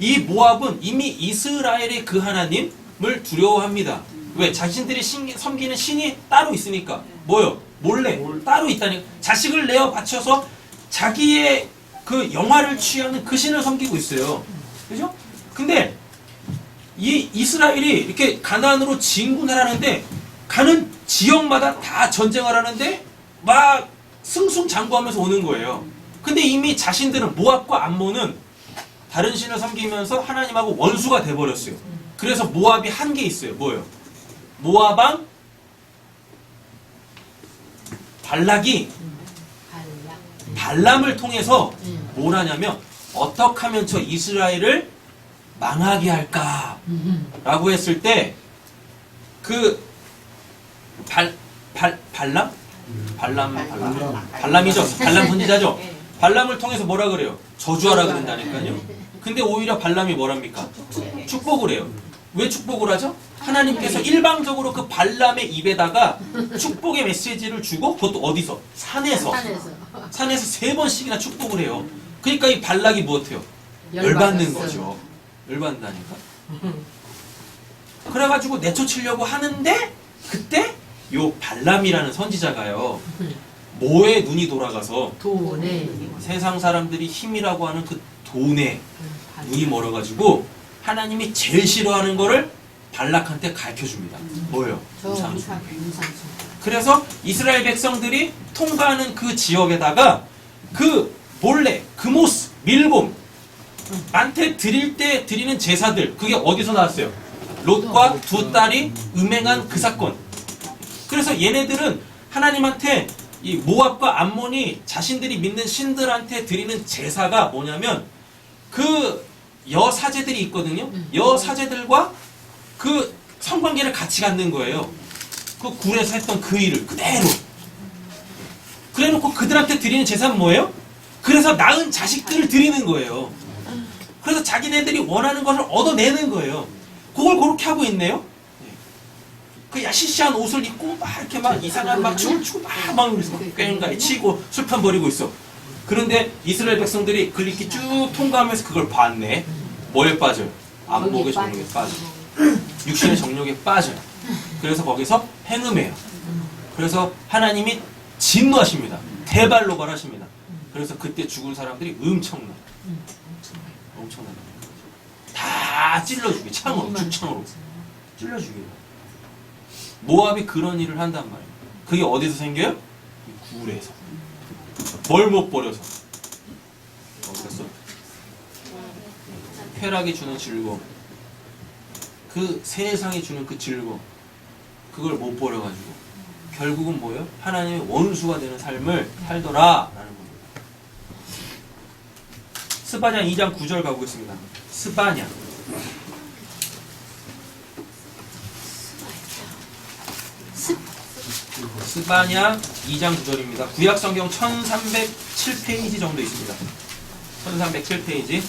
이 모압은 이미 이스라엘의 그 하나님을 두려워합니다. 왜? 자신들이 섬기는 신이 따로 있으니까. 뭐요? 몰래 따로 있다니까. 자식을 내어 바쳐서 자기의 그 영화를 취하는 그 신을 섬기고 있어요. 그죠? 근데 이 이스라엘이 이렇게 가나안으로 진군을 하는데 가는 지역마다 다 전쟁을 하는데 막 승승장구하면서 오는 거예요. 근데 이미 자신들은 모압과 암몬은 다른 신을 섬기면서 하나님하고 원수가 돼버렸어요. 그래서 모압이 한 게 있어요. 뭐예요? 모압왕 발락이 발람을 통해서 뭘 하냐면 어떻게 하면 저 이스라엘을 망하게 할까? 라고 했을 때 그 발람이죠. 발람 선지자죠. 발람을 통해서 뭐라 그래요? 저주하라 그런다니까요. 근데 오히려 발람이 뭐랍니까? 축복을 해요. 왜 축복을 하죠? 하나님께서 일방적으로 그 발람의 입에다가 축복의 메시지를 주고 그것도 어디서? 산에서 3번씩이나 축복을 해요. 그러니까 이 발락이 무엇해요? 열받는 거죠. 열받는다니까. 그래가지고 내쫓으려고 하는데 그때 요 발람이라는 선지자가요. 뭐에 눈이 돌아가서 돈에 세상 사람들이 힘이라고 하는 그 돈에 눈이 멀어가지고 하나님이 제일 싫어하는 거를 발락한테 가르쳐줍니다. 뭐예요? 우상숭배. 그래서 이스라엘 백성들이 통과하는 그 지역에다가 그 몰래, 그모스, 밀봄 한테 드릴 때 드리는 제사들 그게 어디서 나왔어요? 롯과 두 딸이 음행한 그 사건. 그래서 얘네들은 하나님한테 이 모압과 암몬이 자신들이 믿는 신들한테 드리는 제사가 뭐냐면 그 여사제들이 있거든요. 여사제들과 그 성관계를 같이 갖는 거예요. 그 굴에서 했던 그 일을 그대로. 그래놓고 그들한테 드리는 제사는 뭐예요? 그래서 낳은 자식들을 드리는 거예요. 그래서 자기네들이 원하는 것을 얻어내는 거예요. 그걸 그렇게 하고 있네요. 그 야시시한 옷을 입고 막 이렇게 막 이상한 막 춤을 추고 막 꽹가리 치고 술판 벌이고 있어. 그런데 이스라엘 백성들이 그 이렇게 쭉 통과하면서 그걸 봤네. 뭐에 빠져요? 안목의 정욕에 빠져요. 육신의 정욕에 빠져요. 그래서 거기서 행음해요. 그래서 하나님이 진노하십니다. 대발로발하십니다. 그래서 그때 죽은 사람들이 엄청나요. 다 찔러주게 창으로 죽창으로 찔러주게. 모압이 그런 일을 한단 말이에요. 그게 어디서 생겨요? 굴에서. 뭘 못 버려서. 그래서 쾌락이 주는 즐거움, 그 세상이 주는 그 즐거움, 그걸 못 버려가지고 결국은 뭐예요? 하나님의 원수가 되는 삶을 살더라 라는 겁니다. 스바냐 2장 9절 가보겠습니다. 스바냐 스바냐 2장 9절입니다. 구약성경 1307페이지 정도 있습니다. 1307페이지.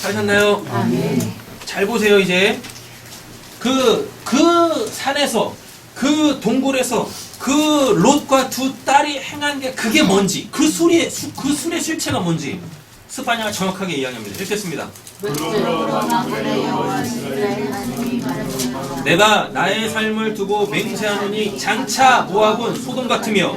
하셨나요? 잘 보세요. 이제 그 산에서 그 동굴에서 그 롯과 두 딸이 행한 게 그게 뭔지, 그 술의 실체가 뭔지 스바냐가 정확하게 이야기합니다. 읽겠습니다. 내가 나의 삶을 두고 맹세하노니 장차 모압은 소돔 같으며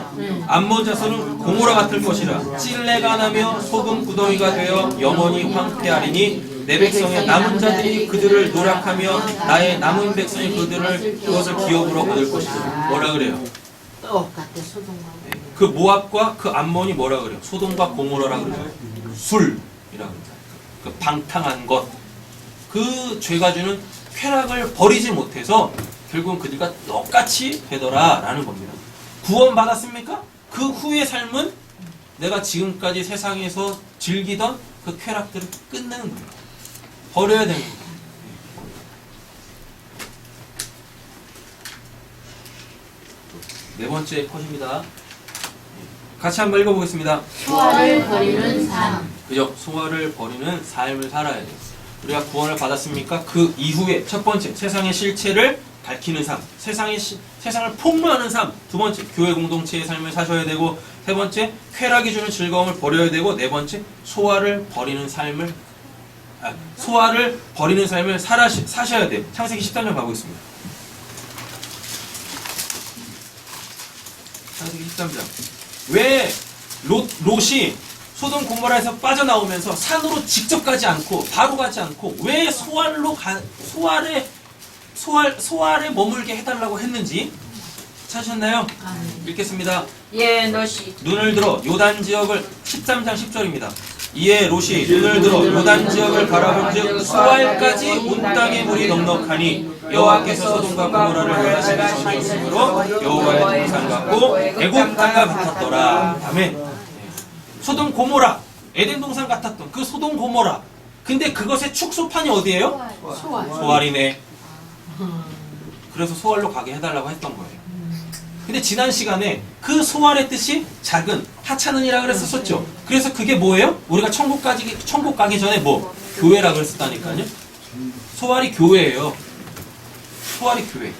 암몬 자손은 고모라 같을 것이라. 찔레가 나며 소금 구덩이가 되어 영원히 황폐하리니 내 백성의 남은 자들이 그들을 노력하며 나의 남은 백성이 그것을 기업으로 얻을 것이다. 뭐라 그래요? 똑같아 소돔과 그 모압과 그 암몬이 뭐라 그래요? 소돔과 고모라라 그래요. 술이라고 합니다. 그 방탕한 것, 그 죄가 주는 쾌락을 버리지 못해서 결국은 그들과 똑같이 되더라라는 겁니다. 구원 받았습니까? 그 후의 삶은 내가 지금까지 세상에서 즐기던 그 쾌락들을 끝내는 겁니다. 버려야 되는 겁니다. 네 번째 컷입니다. 같이 한번 읽어보겠습니다. 소화를 버리는 삶. 그죠? 소화를 버리는 삶을 살아야 돼요. 우리가 구원을 받았습니까? 그 이후에 첫 번째 세상의 실체를 밝히는 삶, 세상을 폭로하는 삶. 두 번째 교회 공동체의 삶을 사셔야 되고, 세 번째 쾌락이 주는 즐거움을 버려야 되고, 네 번째 소화를 버리는 삶을 사셔야 돼요. 창세기 13장 가보겠습니다. 창세기 13장. 왜 롯이 소돔 고모라에서 빠져나오면서 산으로 직접 가지 않고 바로 가지 않고 왜 소알에 머물게 해달라고 했는지 찾으셨나요? 읽겠습니다. 예, 너시 눈을 들어 요단 지역을 13장 10절입니다. 이에 롯이 눈을 들어 요단 지역을 바라본즉 소알까지 온 땅의 물이 넉넉하니 여호와께서 소돔과 고모라를 멸하시기 전이었으므로 여호와의 동산 같고 애굽 땅과 같았더라. 아멘. 소돔 고모라, 에덴 동산 같았던 그 소돔 고모라, 근데 그것의 축소판이 어디예요? 소활. 소활이네. 그래서 소활로 가게 해달라고 했던 거예요. 근데 지난 시간에 그 소활의 뜻이 작은 하찮은이라 그랬었죠. 그래서 그게 뭐예요? 우리가 천국 가기 전에 뭐 교회라 그랬었다니까요. 소활이 교회예요. 소활이 교회.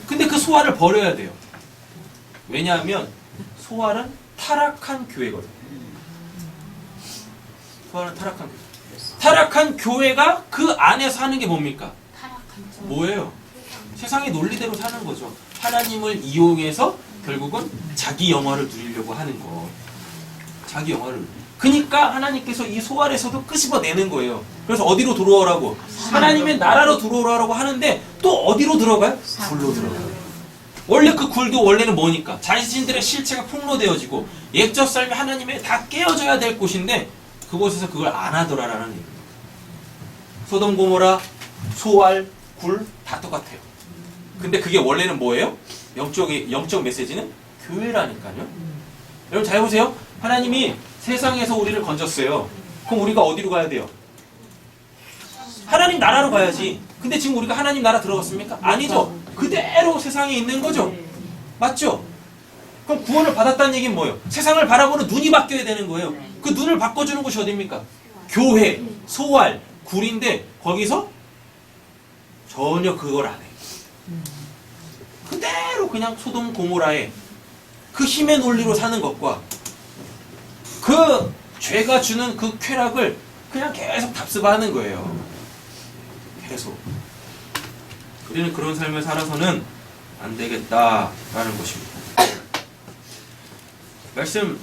근데 그 소활을 버려야 돼요. 왜냐하면 소활은 타락한 교회거든요. 소활은 타락한 교회. 타락한 교회가 그 안에서 하는 게 뭡니까? 뭐예요? 세상의 논리대로 사는 거죠. 하나님을 이용해서 결국은 자기 영화를 누리려고 하는 거. 자기 영화를. 그러니까 하나님께서 이 소활에서도 끄집어내는 거예요. 그래서 어디로 들어오라고? 하나님의 나라로 들어오라고 하는데 또 어디로 들어가요? 굴로 들어가요. 원래 그 굴도 원래는 뭐니까? 자신들의 실체가 폭로되어지고 옛적 삶이 하나님의 다 깨어져야 될 곳인데 그곳에서 그걸 안 하더라라는 얘기예요. 소돔 고모라, 소활, 굴 다 똑같아요. 근데 그게 원래는 뭐예요? 영적 메시지는 교회라니까요. 여러분 잘 보세요. 하나님이 세상에서 우리를 건졌어요. 그럼 우리가 어디로 가야 돼요? 하나님 나라로 가야지. 근데 지금 우리가 하나님 나라 들어갔습니까? 아니죠. 그대로 세상에 있는 거죠. 맞죠? 그럼 구원을 받았다는 얘기는 뭐예요? 세상을 바라보는 눈이 바뀌어야 되는 거예요. 그 눈을 바꿔주는 곳이 어디입니까? 교회, 소활, 굴인데 거기서 전혀 그걸 안 해요. 그대로 그냥 소돔 고모라의 그 힘의 논리로 사는 것과 그 죄가 주는 그 쾌락을 그냥 계속 답습하는 거예요. 계속. 우리는 그런 삶을 살아서는 안 되겠다라는 것입니다. 말씀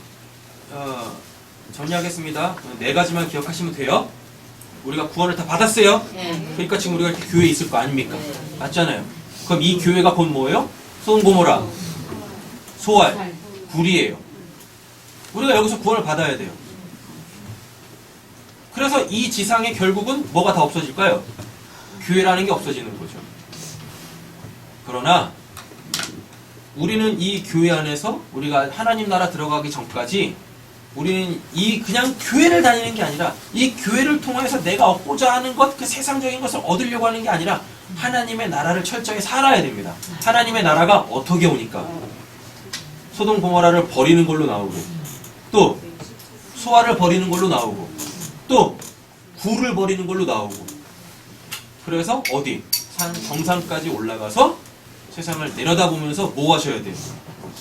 정리하겠습니다. 4가지만 기억하시면 돼요. 우리가 구원을 다 받았어요. 그러니까 지금 우리가 이렇게 교회에 있을 거 아닙니까? 맞잖아요. 그럼 이 교회가 곧 뭐예요? 소돔 고모라, 소활, 굴이에요. 우리가 여기서 구원을 받아야 돼요. 그래서 이 지상에 결국은 뭐가 다 없어질까요? 교회라는 게 없어지는 거죠. 그러나 우리는 이 교회 안에서 우리가 하나님 나라 들어가기 전까지 우리는 이 그냥 교회를 다니는 게 아니라 이 교회를 통해서 내가 얻고자 하는 것, 그 세상적인 것을 얻으려고 하는 게 아니라 하나님의 나라를 철저히 살아야 됩니다. 하나님의 나라가 어떻게 오니까? 소돔 고모라를 버리는 걸로 나오고 또 소화를 버리는 걸로 나오고 또 굴을 버리는 걸로 나오고 그래서 어디? 산 정상까지 올라가서 세상을 내려다보면서 뭐 하셔야 돼요?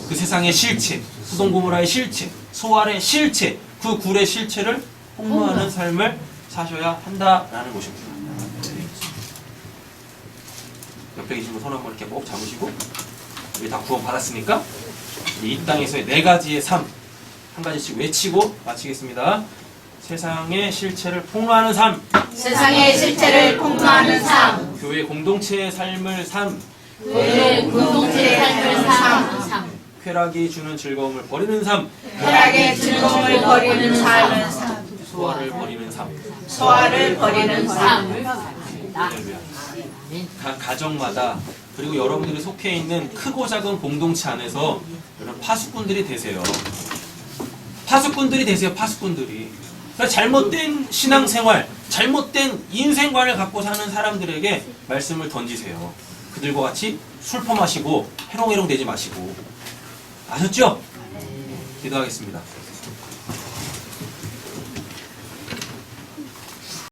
그 세상의 실체, 소돔 고모라의 실체, 소활의 실체, 그 굴의 실체를 폭로하는 삶을 사셔야 한다라는 것입니다. 옆에 계신 분 손 한번 이렇게 꼭 잡으시고 우리 다 구원 받았으니까 이 땅에서의 4가지의 삶 한 가지씩 외치고 마치겠습니다. 세상의 실체를 폭로하는 삶, 세상의 실체를 폭로하는 삶, 교회 공동체의 삶을 삶, 교회 공동체의 삶을 삶, 쾌락이 주는 즐거움을 버리는 삶, 쾌락의 즐거움을 버리는 삶은 삶, 소화를 버리는 삶. 소화를 버리는 삶. 할렐루야. 각 가정마다 그리고 여러분들이 속해 있는 크고 작은 공동체 안에서 여러분 파수꾼들이 되세요. 파수꾼들이 되세요. 파수꾼들이. 그러니까 잘못된 신앙생활, 잘못된 인생관을 갖고 사는 사람들에게 말씀을 던지세요. 그들과 같이 술 퍼마시고 해롱해롱 되지 마시고. 아셨죠? 기도하겠습니다.